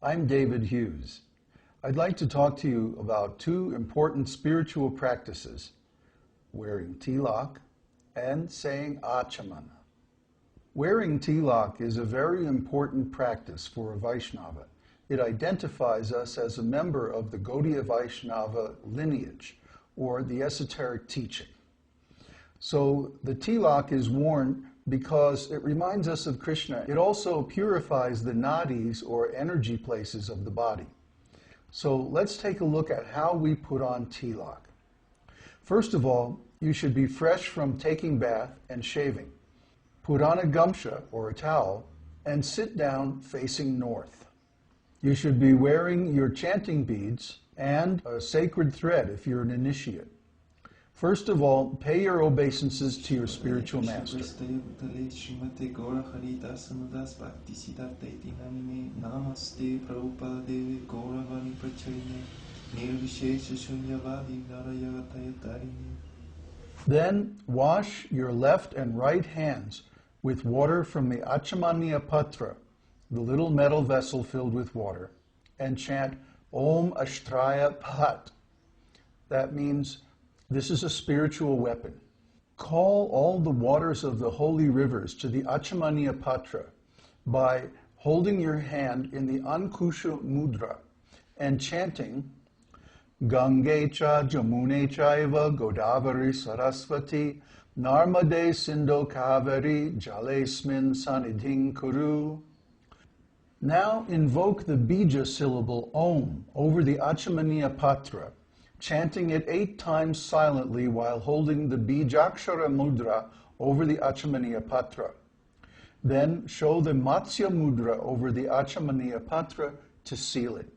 I'm David Hughes. I'd like to talk to you about two important spiritual practices, wearing tilak and saying Achamana. Wearing tilak is a very important practice for a Vaishnava. It identifies us as a member of the Gaudiya Vaishnava lineage, or the esoteric teaching. So the tilak is worn because it reminds us of Krishna. It also purifies the nadis, or energy places of the body. So let's take a look at how we put on tilak. First of all, you should be fresh from taking bath and shaving. Put on a gamsha, or a towel, and sit down facing north. You should be wearing your chanting beads and a sacred thread if you're an initiate. First of all, pay your obeisances to your spiritual master. Then wash your left and right hands with water from the Achamaniya Patra, the little metal vessel filled with water, and chant Om Ashtraya Pat. That means this is a spiritual weapon. Call all the waters of the holy rivers to the Achamaniya Patra by holding your hand in the Ankusha Mudra and chanting Gange cha Jamune chaiva Godavari Saraswati Narmade Sindhu Kaveri Jalesmin Sanidhin Kuru. Now invoke the bija syllable Om over the Achamaniya Patra, chanting it 8 times silently while holding the Bijakshara Mudra over the Achamaniya Patra. Then show the Matsya Mudra over the Achamaniya Patra to seal it.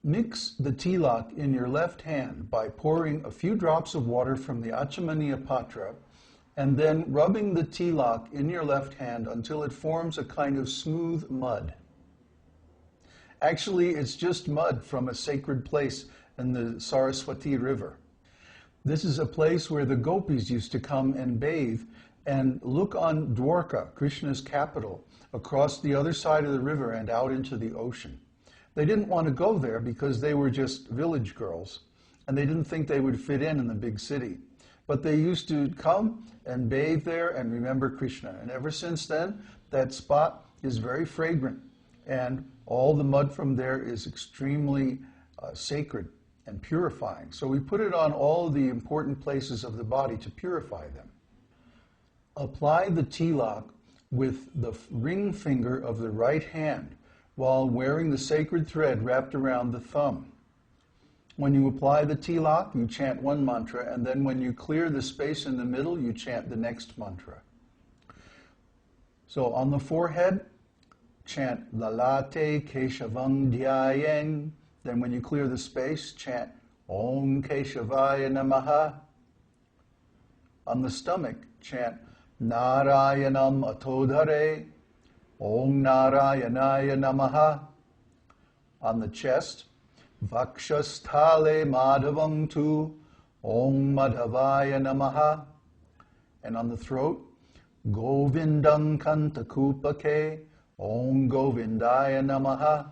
Mix the tilak in your left hand by pouring a few drops of water from the Achamaniya Patra and then rubbing the tilak in your left hand until it forms a kind of smooth mud. Actually, it's just mud from a sacred place in the Saraswati River. This is a place where the gopis used to come and bathe and look on Dwarka, Krishna's capital, across the other side of the river and out into the ocean. They didn't want to go there because they were just village girls, and they didn't think they would fit in the big city. But they used to come and bathe there and remember Krishna. And ever since then, that spot is very fragrant, and all the mud from there is extremely sacred and purifying. So we put it on all the important places of the body to purify them. Apply the tilak with the ring finger of the right hand while wearing the sacred thread wrapped around the thumb. When you apply the tilak, you chant one mantra, and then when you clear the space in the middle, you chant the next mantra. So on the forehead, chant Lalate Keshavang Dhyayen. Then when you clear the space, chant Om Keshavaya Namaha. On the stomach, chant Narayanam Atodhare, Om Narayanaya Namaha. On the chest, Vakshasthale Madhavam Tu, Om Madhavaya Namaha. And on the throat, Govindam Kantakupake, Om Govindaya Namaha.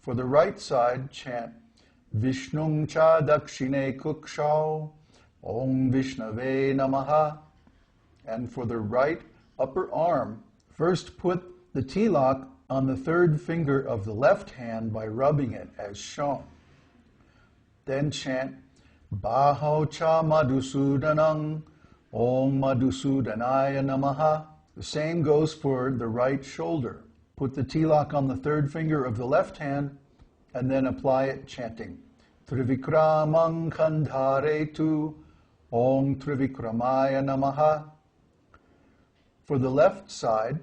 For the right side, chant Vishnung Cha Dakshine Kukshau, Om Vishnave Namaha. And for the right upper arm, first put the tilak on the third finger of the left hand by rubbing it as shown. Then chant Baho Cha Madhusudanang, Om Madhusudanaya Namaha. The same goes for the right shoulder. Put the tilak on the third finger of the left hand and then apply it chanting Trivikramang Kandharetu, Om Trivikramaya Namaha. For the left side,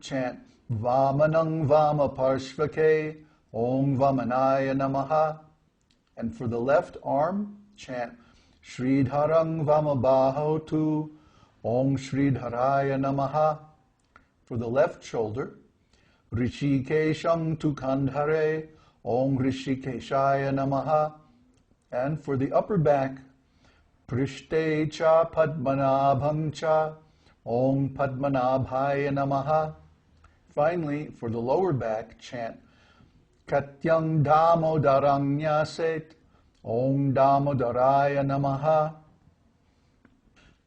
chant Vamanang Vama Parshvake, Om Vamanaya Namaha. And for the left arm, chant Sridharang Vama Bahotu, Om Sridharaya Namaha. For the left shoulder, Rishikesham Tu Kandhare, Om Rishikeshaya Namaha. And for the upper back, Prishte Cha Padmanabham Cha, Om Padmanabhaya Namaha. Finally, for the lower back, chant Katyang Damodarang Nyaset, Om Damodaraya Namaha.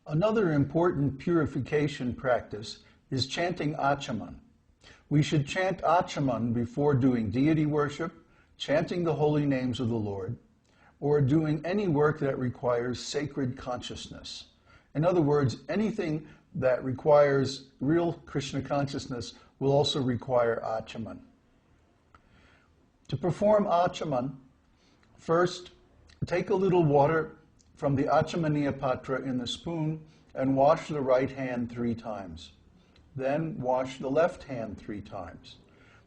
Another important purification practice is chanting Achaman. We should chant Achaman before doing deity worship, chanting the holy names of the Lord, or doing any work that requires sacred consciousness. In other words, anything that requires real Krishna consciousness will also require Achaman. To perform Achaman, first take a little water from the Achamaniya Patra in the spoon and wash the right hand 3 times. Then wash the left hand 3 times.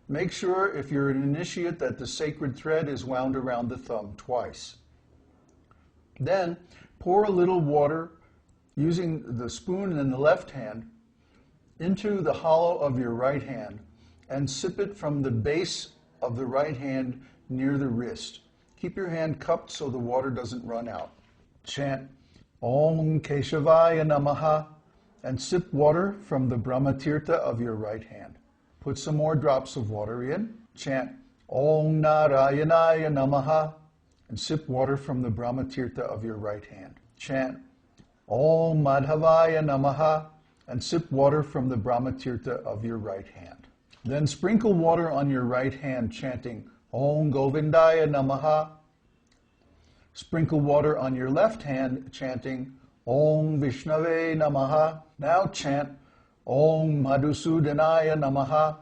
Make sure, if you're an initiate, that the sacred thread is wound around the thumb twice. Then pour a little water using the spoon in the left hand into the hollow of your right hand and sip it from the base of the right hand near the wrist. Keep your hand cupped so the water doesn't run out. Chant Om Keshavaya Namaha and sip water from the Brahmatirtha of your right hand. Put some more drops of water in. Chant Om Narayanaya Namaha and sip water from the Brahmatirtha of your right hand. Chant Om Madhavaya Namaha and sip water from the Brahmatirtha of your right hand. Then sprinkle water on your right hand, chanting Om Govindaya Namaha. Sprinkle water on your left hand, chanting Om Vishnave Namaha. Now chant Om Madhusudanaya Namaha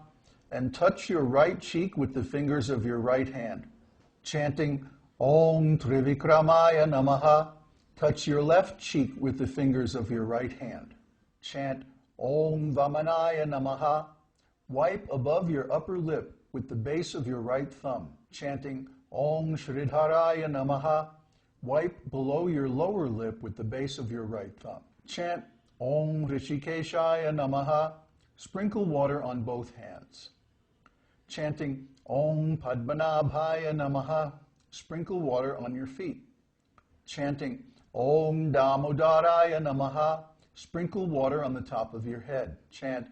and touch your right cheek with the fingers of your right hand, chanting Om Trivikramaya Namaha. Touch your left cheek with the fingers of your right hand. Chant Om Vamanaya Namaha. Wipe above your upper lip with the base of your right thumb, chanting Om Shridharaya Namaha. Wipe below your lower lip with the base of your right thumb. Chant Om Rishikeshaya Namaha. Sprinkle water on both hands. Chanting Om Padmanabhaya Namaha. Sprinkle water on your feet. Chanting Om Damodaraya Namaha. Sprinkle water on the top of your head. Chant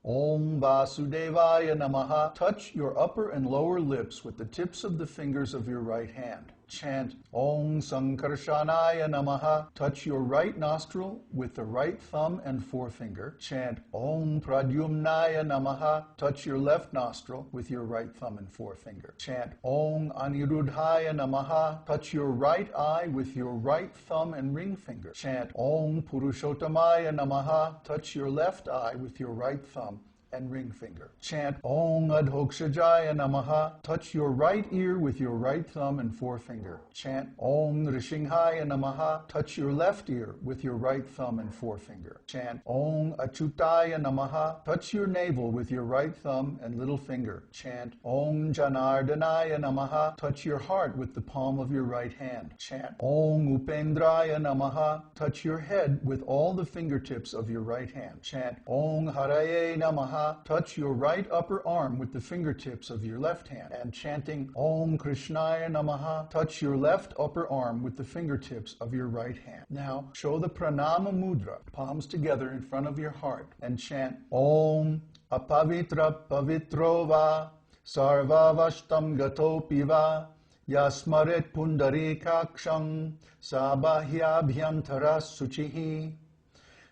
Om Vasudevaya Namaha. Touch your upper and lower lips with the tips of the fingers of your right hand. Chant Om Sankarshanaya Namaha. Touch your right nostril with the right thumb and forefinger. Chant Om Pradyumnaya Namaha. Touch your left nostril with your right thumb and forefinger. Chant Om Anirudhaya Namaha. Touch your right eye with your right thumb and ring finger. Chant Om Purushottamaya Namaha. Touch your left eye with your right thumb and ring finger. Chant Om Adhokshajaya Namaha. Touch your right ear with your right thumb and forefinger. Chant Om Rishinghaya Namaha. Touch your left ear with your right thumb and forefinger. Chant Om Achutaya Namaha. Touch your navel with your right thumb and little finger. Chant Om Janardanaya Namaha. Touch your heart with the palm of your right hand. Chant Om Upendraya Namaha. Touch your head with all the fingertips of your right hand. Chant Om Haraye Namaha. Touch your right upper arm with the fingertips of your left hand. And chanting Om Krishnaya Namaha, touch your left upper arm with the fingertips of your right hand. Now show the Pranama Mudra, palms together in front of your heart, and chant Om Apavitra Pavitrova Sarvavashtam Gatopiva Yasmaret Pundarikaksham Sabahyabhyantara Suchihi.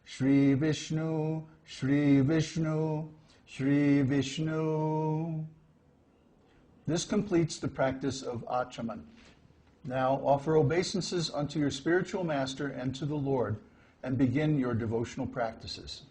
Shri Vishnu, Shri Vishnu, Shri Vishnu. This completes the practice of Achaman. Now offer obeisances unto your spiritual master and to the Lord, and begin your devotional practices.